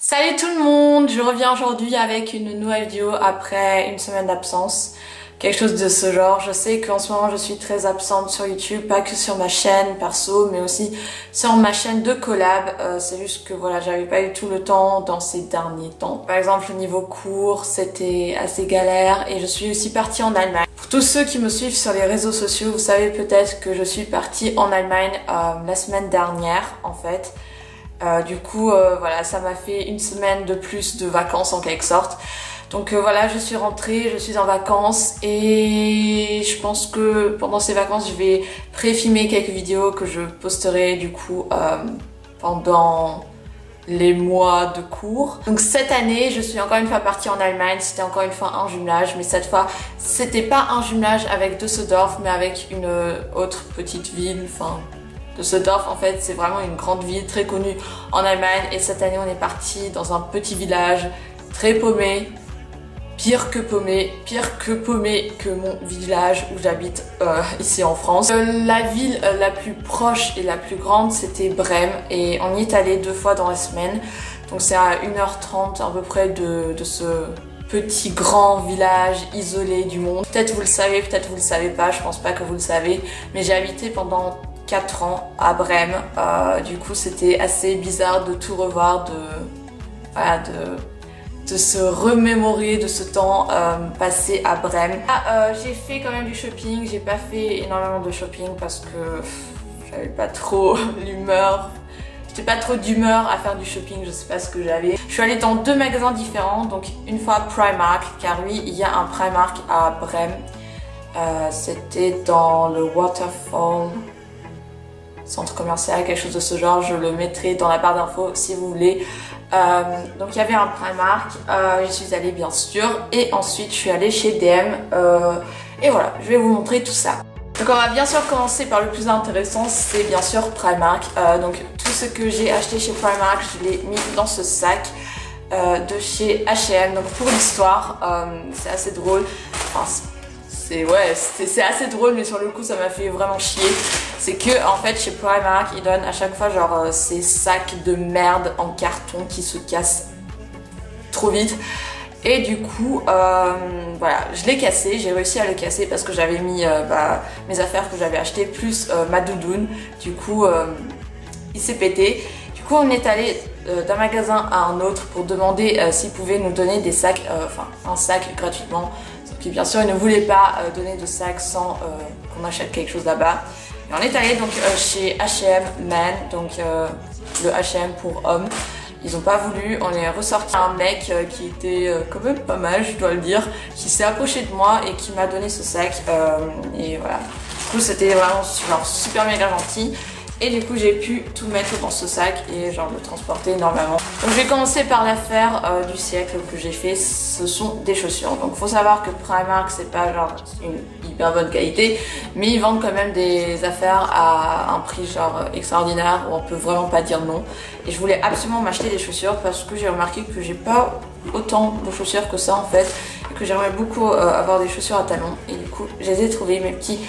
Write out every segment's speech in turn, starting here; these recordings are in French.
Salut tout le monde, je reviens aujourd'hui avec une nouvelle vidéo après une semaine d'absence. Quelque chose de ce genre. Je sais qu'en ce moment je suis très absente sur YouTube, pas que sur ma chaîne perso, mais aussi sur ma chaîne de collab. C'est juste que voilà, j'avais pas eu tout le temps dans ces derniers temps. Par exemple, au niveau cours, c'était assez galère et je suis aussi partie en Allemagne. Pour tous ceux qui me suivent sur les réseaux sociaux, vous savez peut-être que je suis partie en Allemagne la semaine dernière en fait. Voilà, ça m'a fait une semaine de plus de vacances en quelque sorte. Donc voilà, je suis rentrée, je suis en vacances et je pense que pendant ces vacances, je vais pré-filmer quelques vidéos que je posterai du coup pendant les mois de cours. Donc cette année, je suis encore une fois partie en Allemagne, c'était encore une fois un jumelage, mais cette fois, c'était pas un jumelage avec Düsseldorf, mais avec une autre petite ville, Düsseldorf en fait c'est vraiment une grande ville très connue en Allemagne et cette année on est parti dans un petit village très paumé, pire que paumé que mon village où j'habite ici en France. La ville la plus proche et la plus grande c'était Brême et on y est allé 2 fois dans la semaine, donc c'est à 1h30 à peu près de ce petit grand village isolé du monde. Peut-être vous le savez, peut-être vous le savez pas, je pense pas que vous le savez, mais j'ai habité pendant 4 ans à Brême. Du coup c'était assez bizarre de tout revoir, de se remémorer de ce temps passé à Brême. J'ai fait quand même du shopping, j'ai pas fait énormément de shopping parce que j'avais pas trop l'humeur. J'étais pas trop d'humeur à faire du shopping, je sais pas ce que j'avais. Je suis allée dans 2 magasins différents, donc une fois Primark, car oui, il y a un Primark à Brême. C'était dans le Waterfall centre commercial, quelque chose de ce genre, je le mettrai dans la barre d'infos si vous voulez. Donc il y avait un Primark, j'y suis allée bien sûr, et ensuite je suis allée chez DM, et voilà, je vais vous montrer tout ça. Donc on va bien sûr commencer par le plus intéressant, c'est bien sûr Primark. Donc tout ce que j'ai acheté chez Primark, je l'ai mis dans ce sac de chez H&M. Donc pour l'histoire, c'est assez drôle, c'est assez drôle, mais sur le coup ça m'a fait vraiment chier. C'est que en fait chez Primark ils donnent à chaque fois genre ces sacs de merde en carton qui se cassent trop vite. Et du coup voilà, je l'ai cassé, j'ai réussi à le casser parce que j'avais mis mes affaires que j'avais achetées plus ma doudoune. Du coup il s'est pété. Du coup on est allé d'un magasin à un autre pour demander s'ils pouvaient nous donner des sacs, un sac gratuitement. Puis bien sûr, ils ne voulaient pas donner de sac sans qu'on achète quelque chose là-bas. Et on est allé donc chez H&M Man, donc le H&M pour hommes. Ils n'ont pas voulu. On est ressorti un mec qui était quand même pas mal, je dois le dire, qui s'est approché de moi et qui m'a donné ce sac. Et voilà. Du coup, c'était vraiment genre, super méga gentil. Et du coup j'ai pu tout mettre dans ce sac et genre le transporter normalement. Donc je vais commencer par l'affaire du siècle que j'ai fait, ce sont des chaussures. Donc faut savoir que Primark c'est pas genre une hyper bonne qualité, mais ils vendent quand même des affaires à un prix genre extraordinaire où on peut vraiment pas dire non. Et je voulais absolument m'acheter des chaussures parce que j'ai remarqué que j'ai pas autant de chaussures que ça en fait, et que j'aimerais beaucoup avoir des chaussures à talons. Et du coup je les ai trouvées, mes petits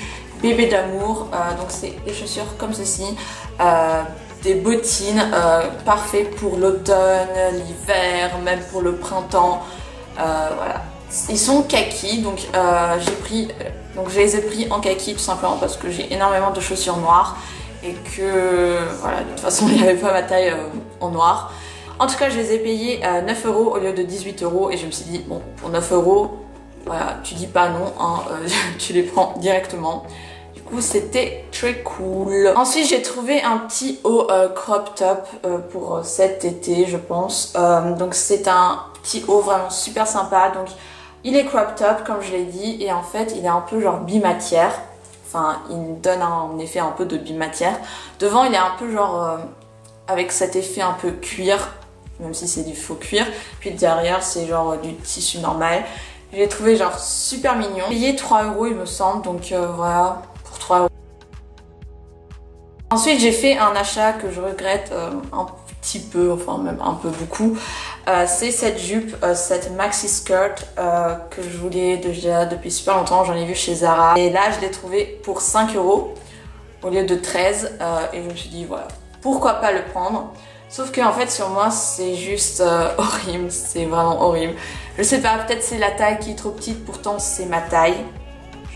bébé d'amour. Donc c'est des chaussures comme ceci, des bottines parfaits pour l'automne, l'hiver, même pour le printemps. Voilà, ils sont kaki, donc je les ai pris en kaki tout simplement parce que j'ai énormément de chaussures noires et que voilà, de toute façon il n'y avait pas ma taille en noir. En tout cas je les ai payés 9 € au lieu de 18 € et je me suis dit bon, pour 9 €, voilà, tu dis pas non, hein, tu les prends directement. Du coup c'était très cool. Ensuite j'ai trouvé un petit haut crop top pour cet été je pense. Donc c'est un petit haut vraiment super sympa. Donc il est crop top comme je l'ai dit et en fait il est un peu genre bimatière. Enfin il donne un effet un peu de bimatière. Devant il est un peu genre avec cet effet un peu cuir, même si c'est du faux cuir. Puis derrière c'est genre du tissu normal. Je l'ai trouvé genre super mignon. J'ai payé 3 € il me semble, donc voilà, pour 3 €. Ensuite j'ai fait un achat que je regrette un petit peu, enfin même un peu beaucoup. C'est cette jupe, cette maxi skirt que je voulais déjà depuis super longtemps, j'en ai vu chez Zara. Et là je l'ai trouvé pour 5 € au lieu de 13 et je me suis dit voilà, pourquoi pas le prendre. Sauf que en fait sur moi c'est juste horrible, c'est vraiment horrible. Je sais pas, peut-être c'est la taille qui est trop petite, pourtant c'est ma taille.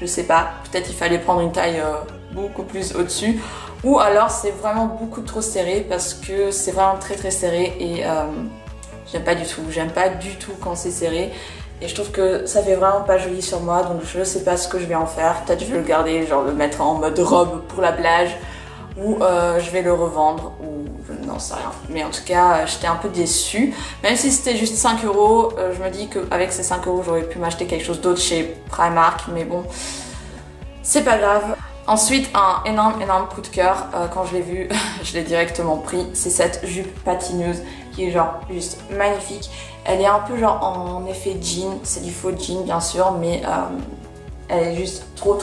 Je sais pas, peut-être il fallait prendre une taille beaucoup plus au-dessus. Ou alors c'est vraiment beaucoup trop serré parce que c'est vraiment très très serré et j'aime pas du tout quand c'est serré. Et je trouve que ça fait vraiment pas joli sur moi, donc je sais pas ce que je vais en faire. Peut-être je vais le garder, genre le mettre en mode robe pour la plage, ou je vais le revendre, ou je n'en sais rien. Mais en tout cas, j'étais un peu déçue. Même si c'était juste 5 €, je me dis qu'avec ces 5 € j'aurais pu m'acheter quelque chose d'autre chez Primark, mais bon, c'est pas grave. Ensuite, un énorme coup de cœur, quand je l'ai vu, je l'ai directement pris, c'est cette jupe patineuse qui est genre juste magnifique. Elle est un peu genre en effet jean, c'est du faux jean bien sûr, mais elle est juste trop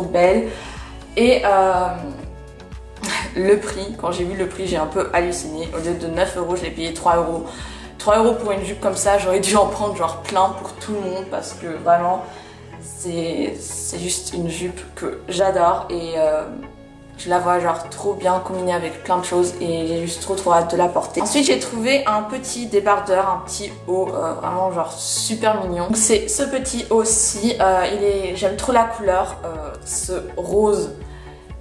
belle. Et le prix, quand j'ai vu le prix, j'ai un peu halluciné. Au lieu de 9 €, je l'ai payé 3 €. 3 € pour une jupe comme ça, j'aurais dû en prendre genre plein pour tout le monde parce que vraiment, c'est juste une jupe que j'adore et je la vois genre trop bien combinée avec plein de choses et j'ai juste trop hâte de la porter. Ensuite j'ai trouvé un petit débardeur, un petit haut vraiment genre super mignon. C'est ce petit haut-ci, j'aime trop la couleur, ce rose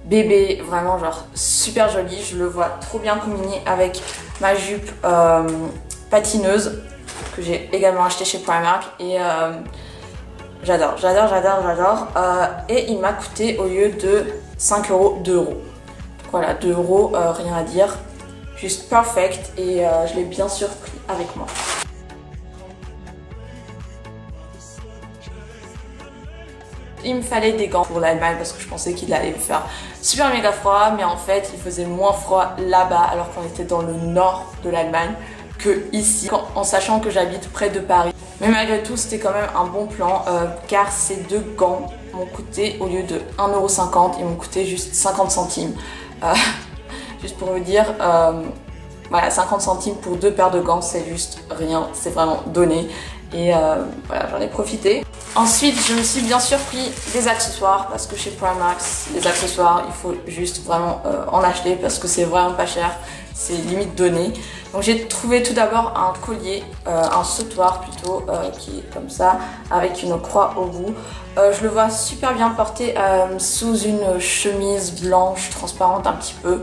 bébé, vraiment genre super joli. Je le vois trop bien combiné avec ma jupe patineuse que j'ai également acheté chez Primark et j'adore. Et il m'a coûté au lieu de 5 €, 2 €. Voilà, 2 €, rien à dire. Juste perfect et je l'ai bien sûr pris avec moi. Il me fallait des gants pour l'Allemagne parce que je pensais qu'il allait faire super méga froid, mais en fait il faisait moins froid là-bas alors qu'on était dans le nord de l'Allemagne que ici, en sachant que j'habite près de Paris. Mais malgré tout, c'était quand même un bon plan car ces deux gants m'ont coûté, au lieu de 1,50 €, ils m'ont coûté juste 50 centimes. Juste pour vous dire, voilà, 50 centimes pour 2 paires de gants, c'est juste rien, c'est vraiment donné. Et voilà, j'en ai profité. Ensuite, je me suis bien sûr pris des accessoires parce que chez Primark, les accessoires, il faut juste vraiment en acheter parce que c'est vraiment pas cher, c'est limite donné. Donc j'ai trouvé tout d'abord un collier, un sautoir plutôt, qui est comme ça, avec une croix au bout. Je le vois super bien porté sous une chemise blanche transparente un petit peu.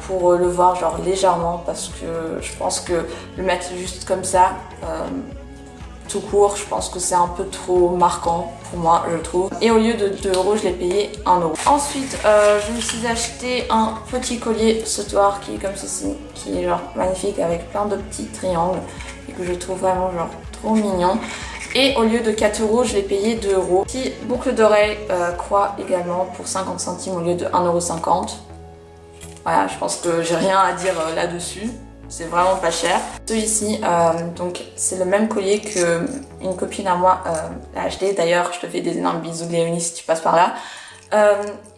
Pour le voir genre légèrement parce que je pense que le mettre juste comme ça tout court, je pense que c'est un peu trop marquant pour moi, je trouve. Et au lieu de 2 €, je l'ai payé 1 €. Ensuite, je me suis acheté un petit collier sautoir qui est comme ceci, qui est genre magnifique avec plein de petits triangles et que je trouve vraiment genre trop mignon. Et au lieu de 4 €, je l'ai payé 2 €. Petit boucle d'oreille croix également pour 50 centimes au lieu de 1,50 €. Voilà, je pense que j'ai rien à dire là-dessus. C'est vraiment pas cher. Celui-ci, donc c'est le même collier que une copine à moi a acheté. D'ailleurs, je te fais des énormes bisous, Léonie, si tu passes par là.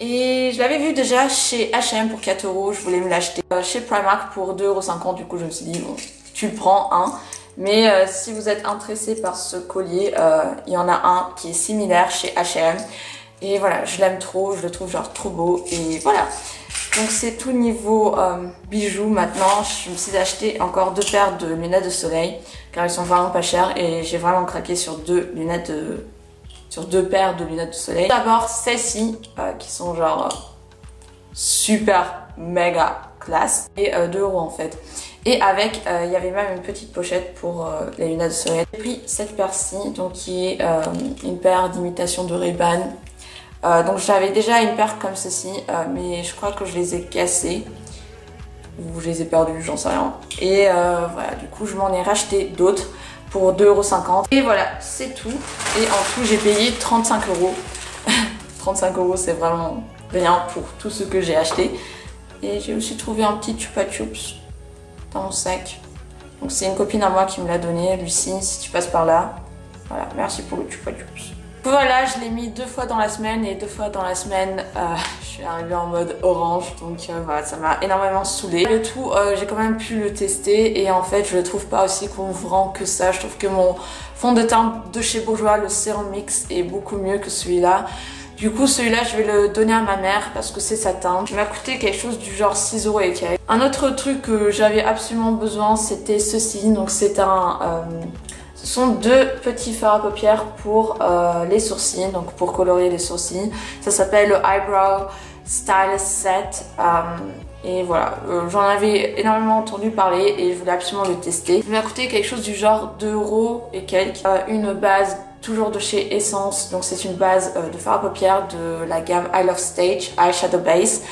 Et je l'avais vu déjà chez H&M pour 4 €. Je voulais me l'acheter chez Primark pour 2,50 €. Du coup, je me suis dit, bon, tu le prends, hein. Mais si vous êtes intéressé par ce collier, il y en a un qui est similaire chez H&M. Et voilà, je l'aime trop, je le trouve genre trop beau. Et voilà. Donc c'est tout niveau bijoux. Maintenant, je me suis acheté encore 2 paires de lunettes de soleil car ils sont vraiment pas chers et j'ai vraiment craqué sur 2 paires de lunettes de soleil. D'abord celles-ci qui sont genre super méga classe et 2 € en fait. Et avec, il y avait même une petite pochette pour les lunettes de soleil. J'ai pris cette paire-ci, donc qui est une paire d'imitation de Ray-Ban. Donc j'avais déjà une paire comme ceci, mais je crois que je les ai cassées. Ou je les ai perdues, j'en sais rien. Et voilà, du coup je m'en ai racheté d'autres pour 2,50 €. Et voilà, c'est tout. Et en tout j'ai payé 35 €. 35 € c'est vraiment rien pour tout ce que j'ai acheté. Et j'ai aussi trouvé un petit Chupa Chups dans mon sac. Donc c'est une copine à moi qui me l'a donné, Lucie, si tu passes par là. Voilà, merci pour le Chupa Chups. Voilà, je l'ai mis 2 fois dans la semaine et 2 fois dans la semaine, je suis arrivée en mode orange, donc voilà, ça m'a énormément saoulée. Le tout, j'ai quand même pu le tester et en fait, je le trouve pas aussi couvrant que ça. Je trouve que mon fond de teint de chez Bourjois, le Serum Mix, est beaucoup mieux que celui-là. Du coup celui-là je vais le donner à ma mère parce que c'est sa teinte. Il m'a coûté quelque chose du genre 6 € et quelques. Un autre truc que j'avais absolument besoin c'était ceci. Donc c'est ce sont deux petits fards à paupières pour les sourcils, donc pour colorier les sourcils. Ça s'appelle le Eyebrow Stylist Set. Et voilà, j'en avais énormément entendu parler et je voulais absolument le tester. Il m'a coûté quelque chose du genre 2 € et quelques. Une base toujours de chez Essence, donc c'est une base de fard à paupières de la gamme I Love Stage Eyeshadow Base.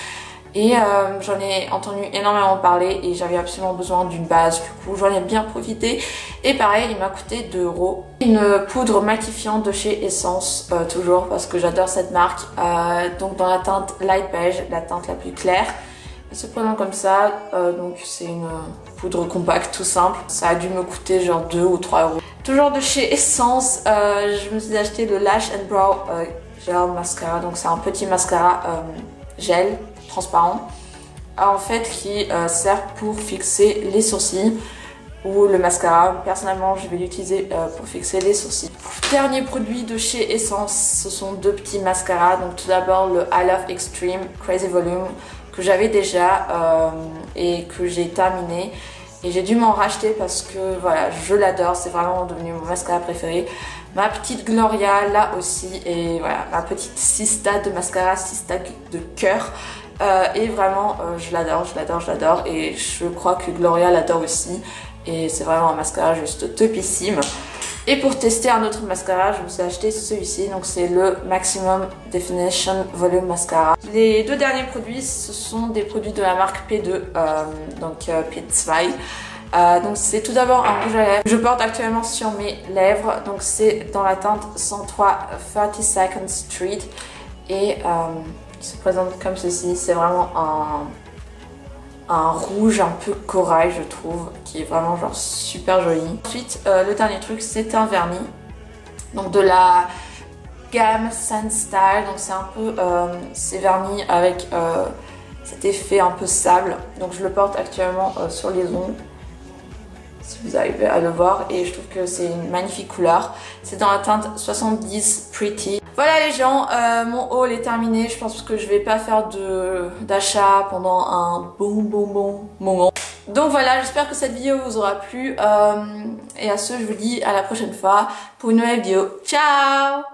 Et j'en ai entendu énormément parler et j'avais absolument besoin d'une base, du coup j'en ai bien profité. Et pareil, il m'a coûté 2 €. Une poudre matifiante de chez Essence, toujours parce que j'adore cette marque. Donc dans la teinte light beige, la teinte la plus claire. Elle se présente comme ça, donc c'est une poudre compacte tout simple. Ça a dû me coûter genre 2 ou 3 €. Toujours de chez Essence, je me suis acheté le Lash and Brow Gel Mascara. Donc c'est un petit mascara gel transparent en fait qui sert pour fixer les sourcils ou le mascara. Personnellement je vais l'utiliser pour fixer les sourcils. Dernier produit de chez Essence, ce sont deux petits mascaras. Donc tout d'abord le I Love Extreme Crazy Volume que j'avais déjà et que j'ai terminé. Et j'ai dû m'en racheter parce que voilà, je l'adore, c'est vraiment devenu mon mascara préféré. Ma petite Gloria là aussi, et voilà, ma petite Sista de mascara, Sista de cœur. Et vraiment, je l'adore, je l'adore, je l'adore. Et je crois que Gloria l'adore aussi. Et c'est vraiment un mascara juste topissime. Et pour tester un autre mascara, je me suis acheté celui-ci. Donc c'est le Maximum Definition Volume Mascara. Les deux derniers produits, ce sont des produits de la marque P2, donc P2. Donc c'est tout d'abord un rouge à lèvres que je porte actuellement sur mes lèvres. Donc c'est dans la teinte 103 32nd Street. Et il se présente comme ceci. C'est vraiment un rouge un peu corail je trouve, qui est vraiment genre super joli. Ensuite le dernier truc c'est un vernis, donc de la gamme Sand Style. Donc c'est un peu c'est vernis avec cet effet un peu sable. Donc je le porte actuellement sur les ongles, si vous arrivez à le voir, et je trouve que c'est une magnifique couleur. C'est dans la teinte 70 Pretty. Voilà les gens, mon haul est terminé. Je pense que je vais pas faire d'achat pendant un bon moment. Donc voilà, j'espère que cette vidéo vous aura plu. Et à ce, je vous dis à la prochaine fois pour une nouvelle vidéo. Ciao!